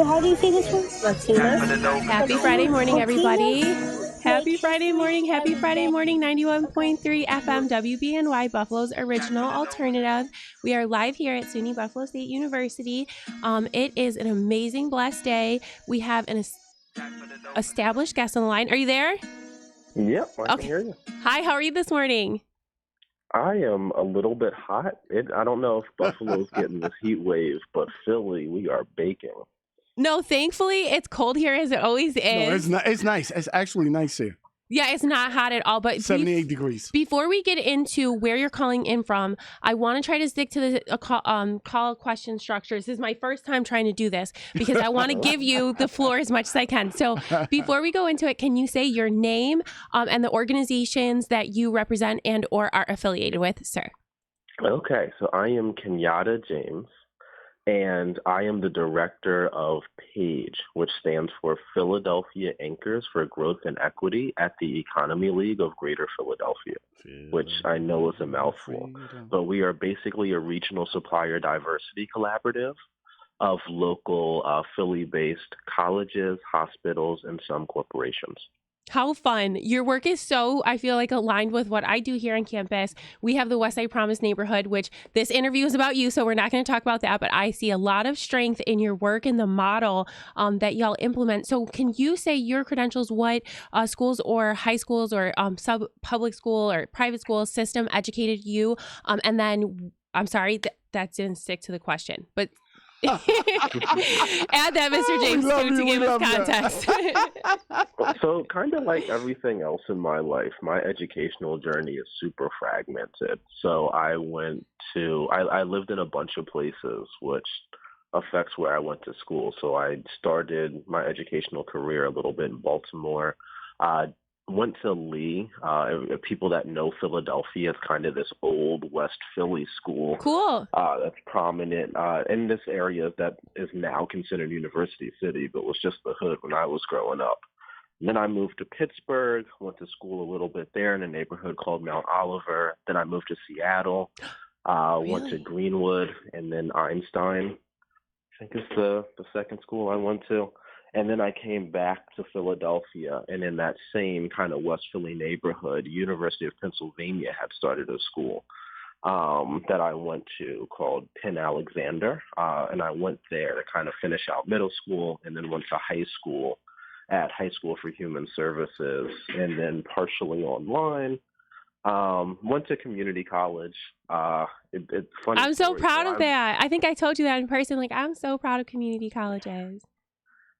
how do you say this one? Latina. Happy Friday morning, everybody. Happy Make Friday morning. Happy every Friday day. morning. 91.3 FM WBNY, Buffalo's original alternative. We are live here at SUNY Buffalo State University. It is an amazing, blessed day. We have an established guest on the line. Are you there? Yep, I can hear you. Hi, how are you this morning? I am a little bit hot. I don't know if Buffalo's getting this heat wave, but Philly, we are baking. No, thankfully, it's cold here as it always is. No, it's nice. It's actually nice here. Yeah, it's not hot at all. But 78 degrees. Before we get into where you're calling in from, I want to try to stick to the call question structure. This is my first time trying to do this because I want to give you the floor as much as I can. So before we go into it, can you say your name and the organizations that you represent and or are affiliated with, sir? Okay, so I am Kenyatta James, and I am the director of PAGE, which stands for Philadelphia Anchors for Growth and Equity at the Economy League of Greater Philadelphia, which I know is a mouthful. But we are basically a regional supplier diversity collaborative of local Philly-based colleges, hospitals, and some corporations. How fun. Your work is so, I feel like, aligned with what I do here on campus. We have the West Side Promise neighborhood, which this interview is about you, so we're not going to talk about that, but I see a lot of strength in your work and the model that y'all implement. So can you say your credentials, what schools or high schools or public school or private school system educated you? And then, I'm sorry, that didn't stick to the question, but add that, Mr. James, to give us context. So kind of like everything else in my life, my educational journey is super fragmented. So I lived in a bunch of places, which affects where I went to school. So I started my educational career a little bit in Baltimore. Went to Lee. People that know Philadelphia, it's kind of this old West Philly school. Cool. That's prominent in this area that is now considered University City, but was just the hood when I was growing up. And then I moved to Pittsburgh, went to school a little bit there in a neighborhood called Mount Oliver. Then I moved to Seattle, went to Greenwood, and then Einstein, I think is the second school I went to. And then I came back to Philadelphia, and in that same kind of West Philly neighborhood, University of Pennsylvania had started a school that I went to called Penn Alexander, and I went there to kind of finish out middle school, and then went to high school at High School for Human Services, and then partially online. Went to community college. It's funny. I'm so proud of that. I think I told you that in person. Like, I'm so proud of community colleges.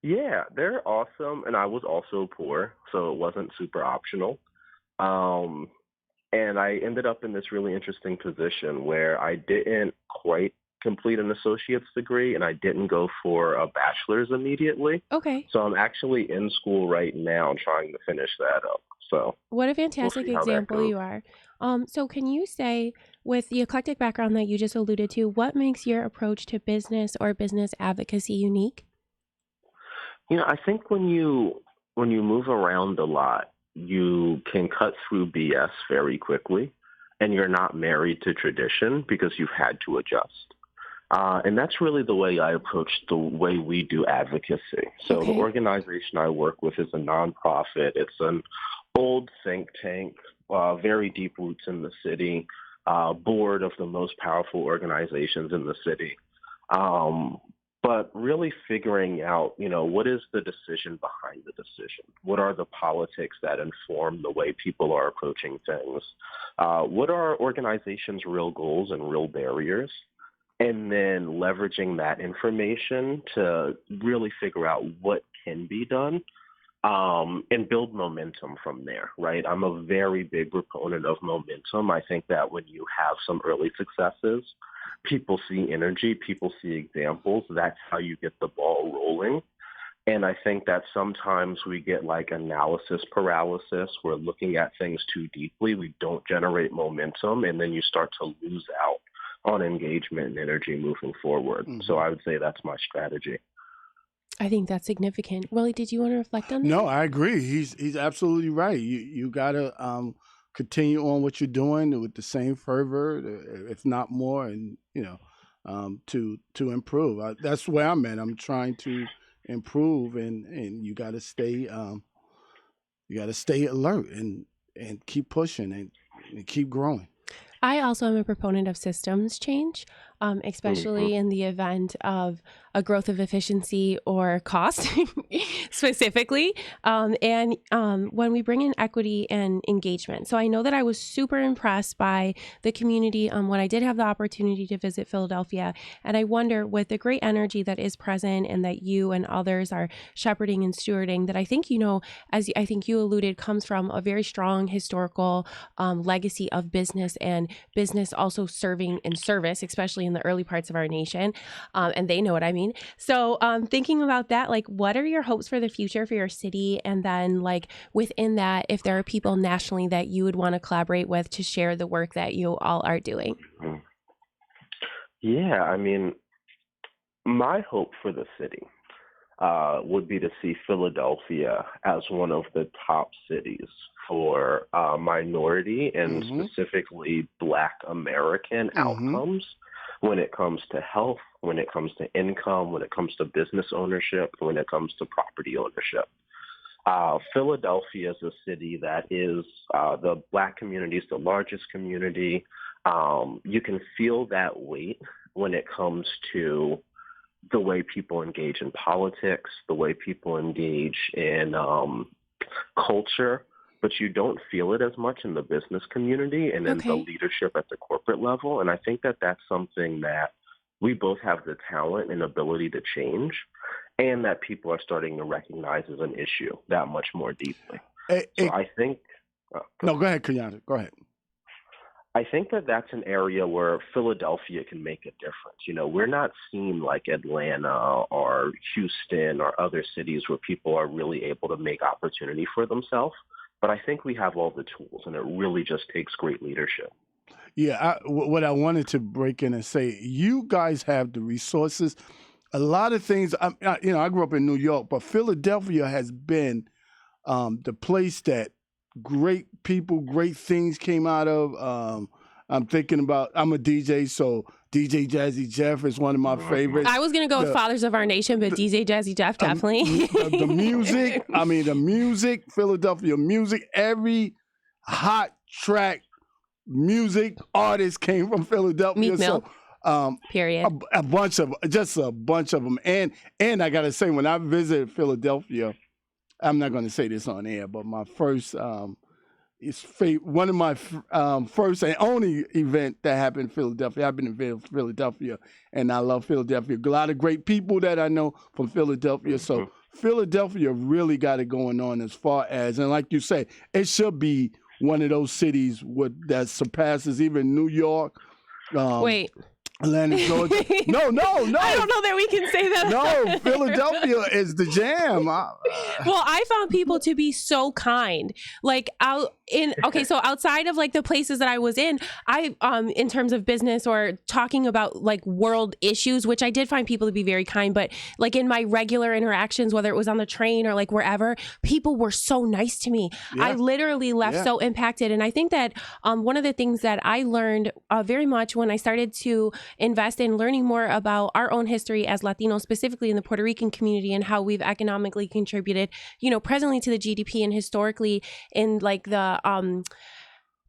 Yeah, they're awesome, and I was also poor, so it wasn't super optional. And I ended up in this really interesting position where I didn't quite complete an associate's degree, and I didn't go for a bachelor's immediately. Okay. So I'm actually in school right now trying to finish that up. So what a fantastic example you are. So can you say, with the eclectic background that you just alluded to, what makes your approach to business or business advocacy unique? You know, I think when you move around a lot, you can cut through BS very quickly, and you're not married to tradition because you've had to adjust. And that's really the way I approach the way we do advocacy. So The organization I work with is a nonprofit. It's an old think tank, very deep roots in the city, board of the most powerful organizations in the city. But really figuring out, what is the decision behind the decision? What are the politics that inform the way people are approaching things? What are organizations' real goals and real barriers? And then leveraging that information to really figure out what can be done and build momentum from there, right? I'm a very big proponent of momentum. I think that when you have some early successes, people see energy, people see examples. That's how you get the ball rolling. And I think that sometimes we get like analysis paralysis. We're looking at things too deeply. We don't generate momentum, and then you start to lose out on engagement and energy moving forward. Mm-hmm. So I would say that's my strategy. I think that's significant. Willie, did you want to reflect on that? No, I agree. He's absolutely right. You got to continue on what you're doing with the same fervor, if not more, and to improve. That's where I'm at. I'm trying to improve, and you got to stay alert and keep pushing and keep growing. I also am a proponent of systems change, especially in the event of a growth of efficiency or cost specifically. And when we bring in equity and engagement. So I know that I was super impressed by the community when I did have the opportunity to visit Philadelphia. And I wonder, with the great energy that is present and that you and others are shepherding and stewarding, that I think, as I think you alluded, comes from a very strong historical legacy of business, and business also serving in service, especially in the early parts of our nation. And they know what I mean. So thinking about that, like, what are your hopes for the future for your city? And then, like, within that, if there are people nationally that you would want to collaborate with to share the work that you all are doing. Yeah, I mean, my hope for the city would be to see Philadelphia as one of the top cities for minority and specifically Black American outcomes when it comes to health, when it comes to income, when it comes to business ownership, when it comes to property ownership. Philadelphia is a city that is the Black community is the largest community. You can feel that weight when it comes to the way people engage in politics, the way people engage in culture, but you don't feel it as much in the business community and in the leadership at the corporate level. And I think that that's something that we both have the talent and ability to change, and that people are starting to recognize as an issue that much more deeply. I think... go ahead, Kenyatta. Go ahead. I think that that's an area where Philadelphia can make a difference. We're not seen like Atlanta or Houston or other cities where people are really able to make opportunity for themselves. But I think we have all the tools, and it really just takes great leadership. Yeah, what I wanted to break in and say, you guys have the resources. A lot of things, I grew up in New York, but Philadelphia has been the place that great people, great things came out of. I'm thinking about, I'm a DJ, so DJ Jazzy Jeff is one of my favorites. I was going to go with Fathers of Our Nation, but DJ Jazzy Jeff, definitely. The music, Philadelphia music, every hot track music artist came from Philadelphia. Meek Mill. Period. A bunch of them. And I got to say, when I visited Philadelphia, I'm not going to say this on air, but my first, one of my first and only event that happened in Philadelphia. I've been in Philadelphia, and I love Philadelphia. A lot of great people that I know from Philadelphia. So Philadelphia really got it going on as far as, and like you say, it should be one of those cities that surpasses even New York. Wait. Atlanta, Georgia. No. I don't know that we can say that. No, Philadelphia is the jam. Well, I found people to be so kind. Like so outside of like the places that I was in terms of business or talking about like world issues, which I did find people to be very kind, but like in my regular interactions, whether it was on the train or like wherever, people were so nice to me. Yeah. I literally left so impacted. And I think that one of the things that I learned very much when I started to invest in learning more about our own history as Latinos, specifically in the Puerto Rican community, and how we've economically contributed, presently to the GDP and historically in like the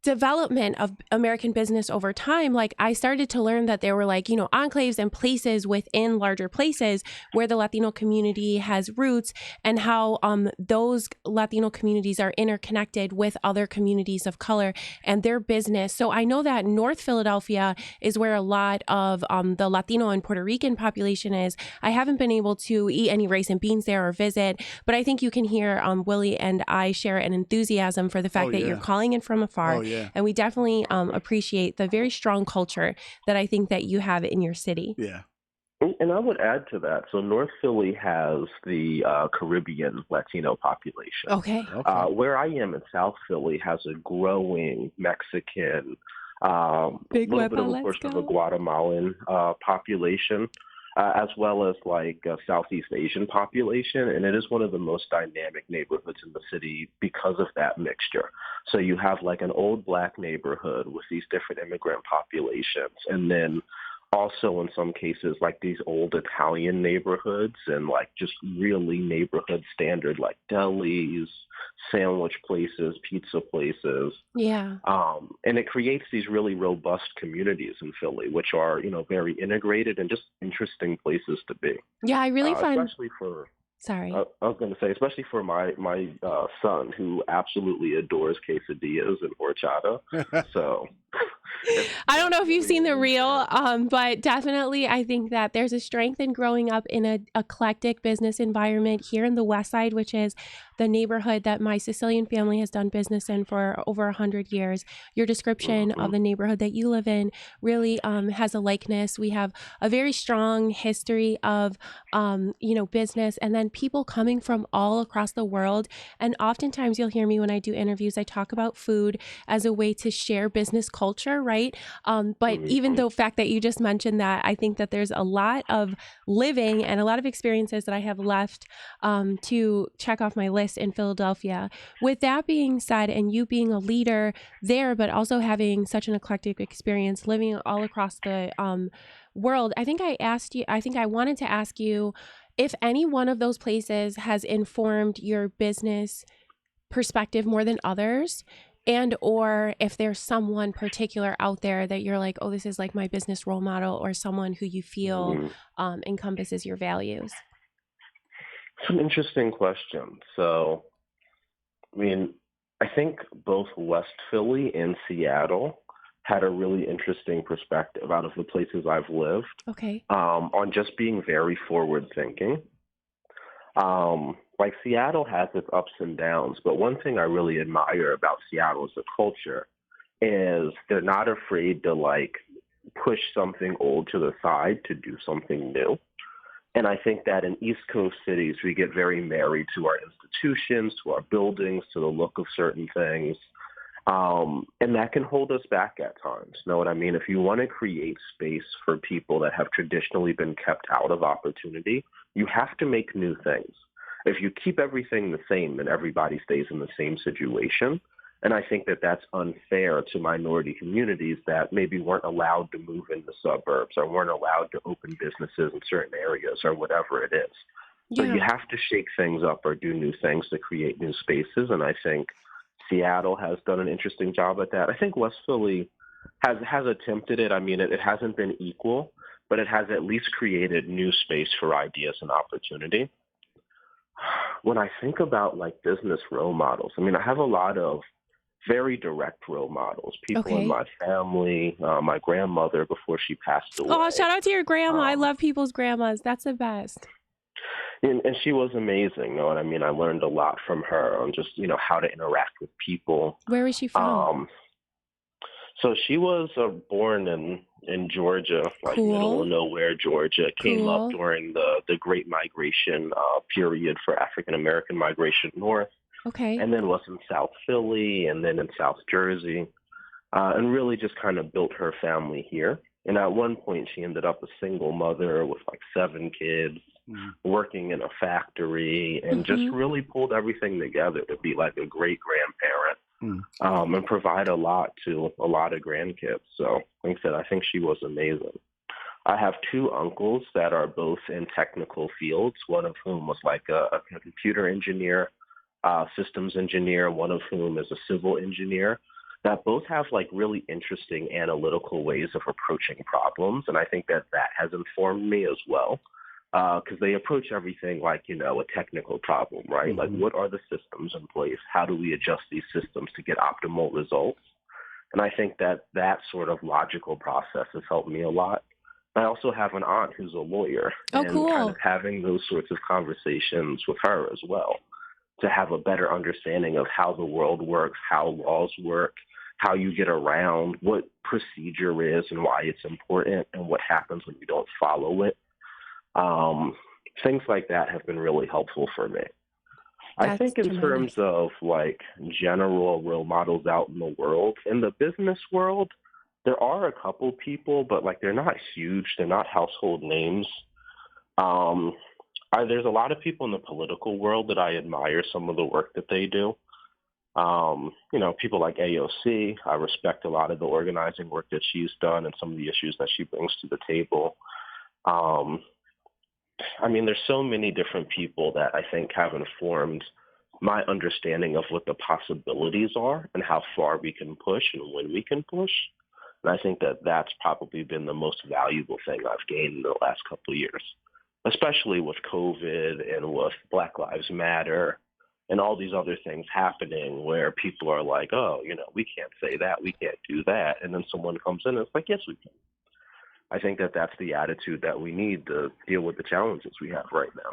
development of American business over time. Like, I started to learn that there were like, enclaves and places within larger places where the Latino community has roots, and how those Latino communities are interconnected with other communities of color and their business. So I know that North Philadelphia is where a lot of the Latino and Puerto Rican population is. I haven't been able to eat any rice and beans there or visit, but I think you can hear Willie and I share an enthusiasm for the fact that you're calling in from afar. And we definitely appreciate the very strong culture that I think that you have in your city. Yeah. And I would add to that. So North Philly has the Caribbean Latino population. Okay. Where I am in South Philly has a growing Mexican, Big little bit of a portion of a Guatemalan population, as well as like a Southeast Asian population. And it is one of the most dynamic neighborhoods in the city because of that mixture. So you have like an old Black neighborhood with these different immigrant populations, and then Also, in some cases, like these old Italian neighborhoods and like just really neighborhood standard, like delis, sandwich places, pizza places. Yeah. And it creates these really robust communities in Philly, which are, very integrated and just interesting places to be, Yeah, I really find especially for sorry. I was going to say, especially for my son, who absolutely adores quesadillas and horchata. So it's I don't know if you've definitely a seen the win for reel, him. but definitely I think that there's a strength in growing up in an eclectic business environment here in the West Side, which is the neighborhood that my Sicilian family has done business in for over 100 years. Your description Hmm. of the neighborhood that you live in really has a likeness. We have a very strong history of, business, and then people coming from all across the world. And oftentimes you'll hear me when I do interviews, I talk about food as a way to share business culture, right? But even Hmm. the fact that you just mentioned that, I think that there's a lot of living and a lot of experiences that I have left to check off my list in Philadelphia. With that being said, and you being a leader there, but also having such an eclectic experience living all across the world, I think I wanted to ask you if any one of those places has informed your business perspective more than others, and or if there's someone particular out there that you're like, oh, this is like my business role model, or someone who you feel Hmm. encompasses your values. It's an interesting question. So, I mean, I think both West Philly and Seattle had a really interesting perspective out of the places I've lived, Okay. on just being very forward thinking. Like Seattle has its ups and downs, but one thing I really admire about Seattle as a culture is they're not afraid to like push something old to the side to do something new. And I think that in East Coast cities, we get very married to our institutions, to our buildings, to the look of certain things. And that can hold us back at times. Know what I mean? If you want to create space for people that have traditionally been kept out of opportunity, you have to make new things. If you keep everything the same, then everybody stays in the same situation. And I think that that's unfair to minority communities that maybe weren't allowed to move in the suburbs or weren't allowed to open businesses in certain areas or whatever it is. So you Yeah. have to shake things up or do new things to create new spaces. And I think Seattle has done an interesting job at that. I think West Philly has attempted it. I mean, it hasn't been equal, but it has at least created new space for ideas and opportunity. When I think about like business role models, I mean, I have a lot of very direct role models, people in Okay. my family, my grandmother before she passed Oh, away. shout out to your grandma. I Um, love people's grandmas. That's the best. and she was amazing, you know what I mean? I learned a lot from her on just, how to interact with people. Where was she from? Um, so she was born in Georgia, like middle of Cool. nowhere, Georgia. Came up Cool. during the Great Migration period for African American migration north, Okay. and then was in South Philly, and then in South Jersey, and really just kind of built her family here. And at one point, she ended up a single mother with like 7 kids, Mm. working in a factory, and just Mm-hmm. really pulled everything together to be like a great grandparent, Mm. and provide a lot to a lot of grandkids. So, like I said, I think she was amazing. I have 2 uncles that are both in technical fields, one of whom was like a computer engineer, systems engineer, one of whom is a civil engineer, that both have like really interesting analytical ways of approaching problems. And I think that that has informed me as well. Because they approach everything like, a technical problem, right? Like, Mhm. what are the systems in place? How do we adjust these systems to get optimal results? And I think that that sort of logical process has helped me a lot. I also have an aunt who's a lawyer, Oh, and kind of cool. having those sorts of conversations with her as well to have a better understanding of how the world works, how laws work, how you get around, what procedure is and why it's important, and what happens when you don't follow it. Um, Things like that have been really helpful for me. I That's think in terms tremendous. of like general role models out in the world, in the business world, there are a couple people, but like they're not huge. They're not household names. Um, there's a lot of people in the political world that I admire some of the work that they do. People like AOC. I respect a lot of the organizing work that she's done and some of the issues that she brings to the table. Um, there's so many different people that I think have informed my understanding of what the possibilities are and how far we can push and when we can push. And I think that that's probably been the most valuable thing I've gained in the last couple of years, especially with COVID and with Black Lives Matter and all these other things happening where people are like, oh, we can't say that, we can't do that. And then someone comes in and it's like, yes, we can. I think that that's the attitude that we need to deal with the challenges we have right now.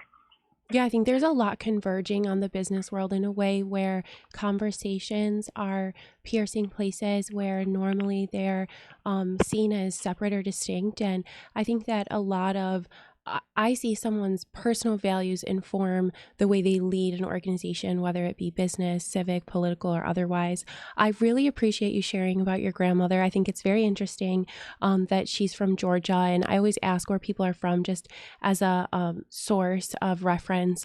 Yeah, I think there's a lot converging on the business world in a way where conversations are piercing places where normally they're seen as separate or distinct. And I think that a lot of I see someone's personal values inform the way they lead an organization, whether it be business, civic, political, or otherwise. I really appreciate you sharing about your grandmother. I think it's very interesting that she's from Georgia. And I always ask where people are from just as a source of reference.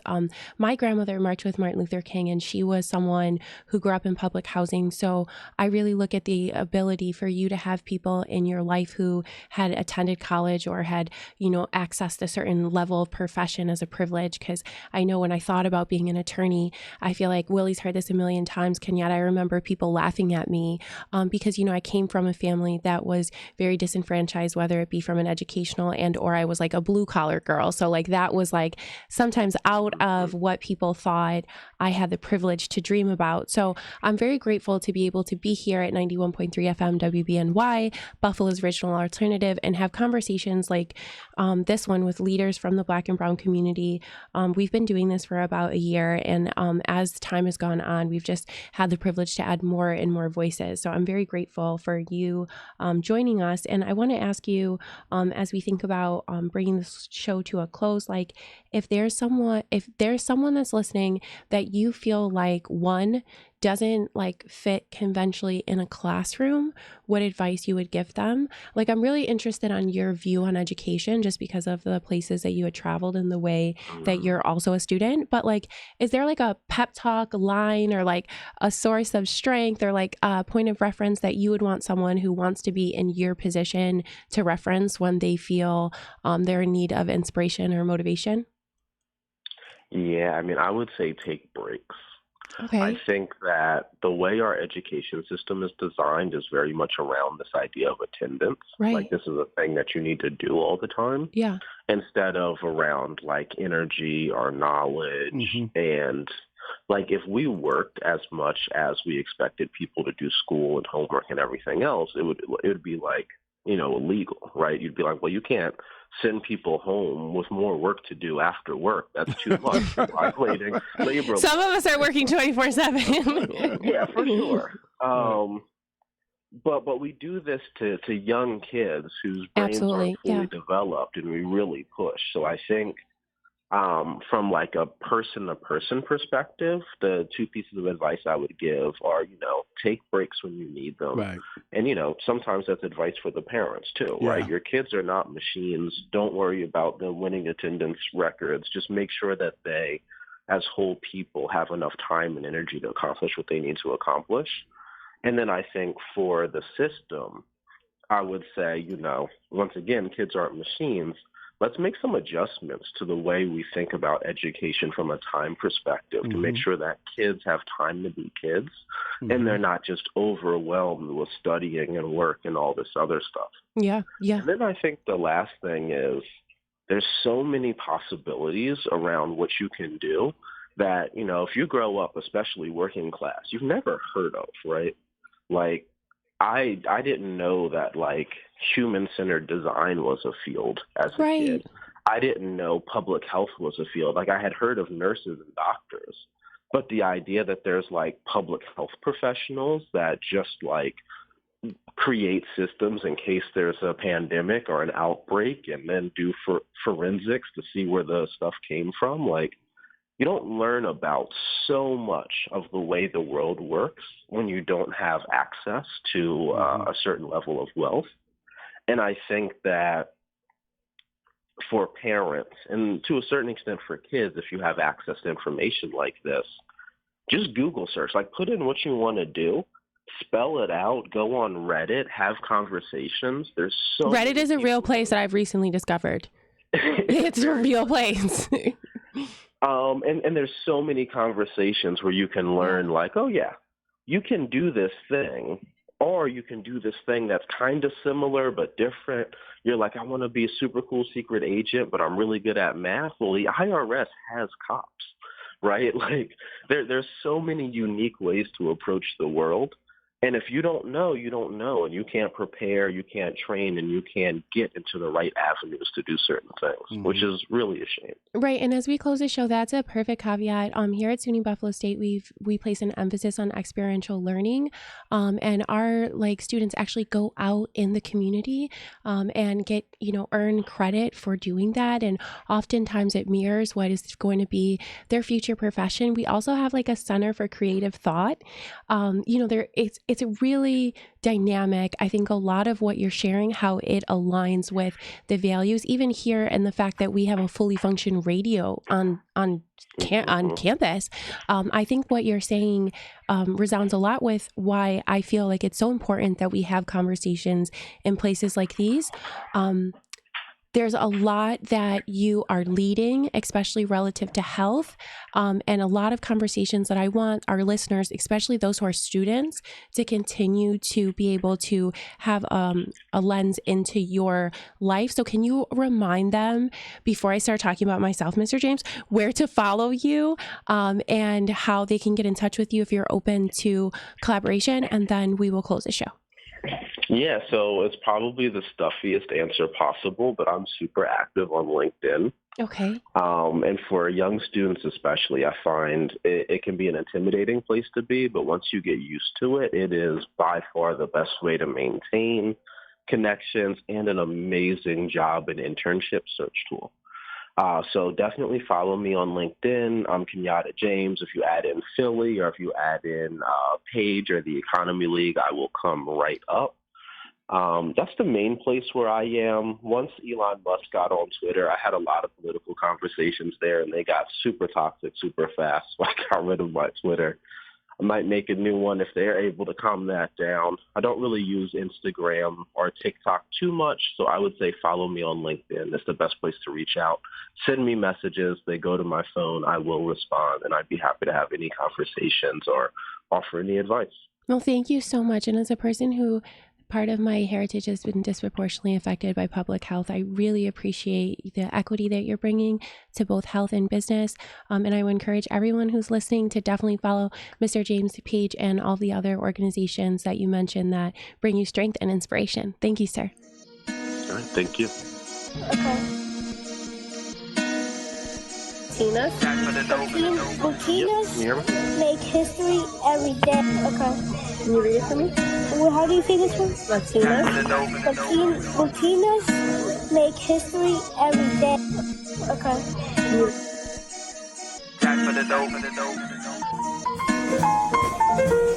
My grandmother marched with Martin Luther King, and she was someone who grew up in public housing. So I really look at the ability for you to have people in your life who had attended college or had, accessed a certain level of profession as a privilege. Because I know when I thought about being an attorney, I feel like Willie's heard this a million times, Kenyatta. I remember people laughing at me because, I came from a family that was very disenfranchised, whether it be from an educational or I was like a blue collar girl. So like that was like sometimes out of what people thought I had the privilege to dream about. So I'm very grateful to be able to be here at 91.3 FM WBNY, Buffalo's Original Alternative, and have conversations like this one with leaders from the Black and Brown community. We've been doing this for about a year, and as time has gone on, we've just had the privilege to add more and more voices. So I'm very grateful for you joining us. And I want to ask you, as we think about bringing this show to a close, like if there's someone that's listening that you feel like one doesn't like fit conventionally in a classroom, what advice you would give them? Like, I'm really interested on your view on education just because of the places that you had traveled and the way that you're also a student. But like, is there like a pep talk line or like a source of strength or like a point of reference that you would want someone who wants to be in your position to reference when they feel they're in need of inspiration or motivation? Yeah, I would say take breaks. Okay. I think that the way our education system is designed is very much around this idea of attendance. Right. Like this is a thing that you need to do all the time. Yeah. Instead of around like energy or knowledge. Mm-hmm. And like if we worked as much as we expected people to do school and homework and everything else, it would be like, illegal, right? You'd be like, well, you can't send people home with more work to do after work. That's too much. Violating labor. Some of us are working 24/7. Yeah, for sure. But we do this to young kids whose brains Absolutely, aren't fully yeah. developed, and we really push. So I think from like a person-to-person perspective, the two pieces of advice I would give are, take breaks when you need them. Right. And, sometimes that's advice for the parents too, Yeah. right? Your kids are not machines. Don't worry about them winning attendance records. Just make sure that they, as whole people, have enough time and energy to accomplish what they need to accomplish. And then I think for the system, I would say, once again, kids aren't machines. Let's make some adjustments to the way we think about education from a time perspective to make sure that kids have time to be kids and they're not just overwhelmed with studying and work and all this other stuff. Yeah. And then I think the last thing is there's so many possibilities around what you can do that, if you grow up, especially working class, you've never heard of, right? Like, I didn't know that like human-centered design was a field as a kid. I didn't know public health was a field. Like I had heard of nurses and doctors, but the idea that there's like public health professionals that just like create systems in case there's a pandemic or an outbreak and then do forensics to see where the stuff came from, like you don't learn about so much of the way the world works when you don't have access to a certain level of wealth. And I think that for parents, and to a certain extent for kids, if you have access to information like this, just Google search, like put in what you want to do, spell it out, go on Reddit, have conversations. There's so Reddit many is a real people- place that I've recently discovered. It's a real place. And there's so many conversations where you can learn like, oh yeah, you can do this thing, or you can do this thing that's kind of similar but different. You're like, I want to be a super cool secret agent, but I'm really good at math. Well, the IRS has cops, right? Like there's so many unique ways to approach the world. And if you don't know, you don't know, and you can't prepare, you can't train, and you can't get into the right avenues to do certain things, which is really a shame. Right. And as we close the show, that's a perfect caveat. Here at SUNY Buffalo State, we place an emphasis on experiential learning. And our students actually go out in the community and get, earn credit for doing that. And oftentimes it mirrors what is going to be their future profession. We also have a center for creative thought. It's a really dynamic. I think a lot of what you're sharing, how it aligns with the values, even here, and the fact that we have a fully functioning radio on campus. I think what you're saying resounds a lot with why I feel like it's so important that we have conversations in places like these. There's a lot that you are leading, especially relative to health, and a lot of conversations that I want our listeners, especially those who are students, to continue to be able to have a lens into your life. So can you remind them, before I start talking about myself, Mr. James, where to follow you and how they can get in touch with you if you're open to collaboration, and then we will close the show. Yeah, so it's probably the stuffiest answer possible, but I'm super active on LinkedIn. Okay. And for young students especially, I find it can be an intimidating place to be, but once you get used to it, it is by far the best way to maintain connections and an amazing job and internship search tool. So definitely follow me on LinkedIn. I'm Kenyatta James. If you add in Philly or if you add in Page or the Economy League, I will come right up. That's the main place where I am. Once Elon Musk got on Twitter, I had a lot of political conversations there, and they got super toxic super fast, so I got rid of my Twitter. I might make a new one if they're able to calm that down. I don't really use Instagram or TikTok too much, so I would say follow me on LinkedIn. It's the best place to reach out. Send me messages. They go to my phone. I will respond, and I'd be happy to have any conversations or offer any advice. Well, thank you so much. And as a person who part of my heritage has been disproportionately affected by public health, I really appreciate the equity that you're bringing to both health and business. And I would encourage everyone who's listening to definitely follow Mr. James Page and all the other organizations that you mentioned that bring you strength and inspiration. Thank you, sir. All right, thank you. Okay. Tina? Latinas make history every day. Okay. Can you read it for me? Well, how do you say this one? Latinas? Latinas make history every day. Okay.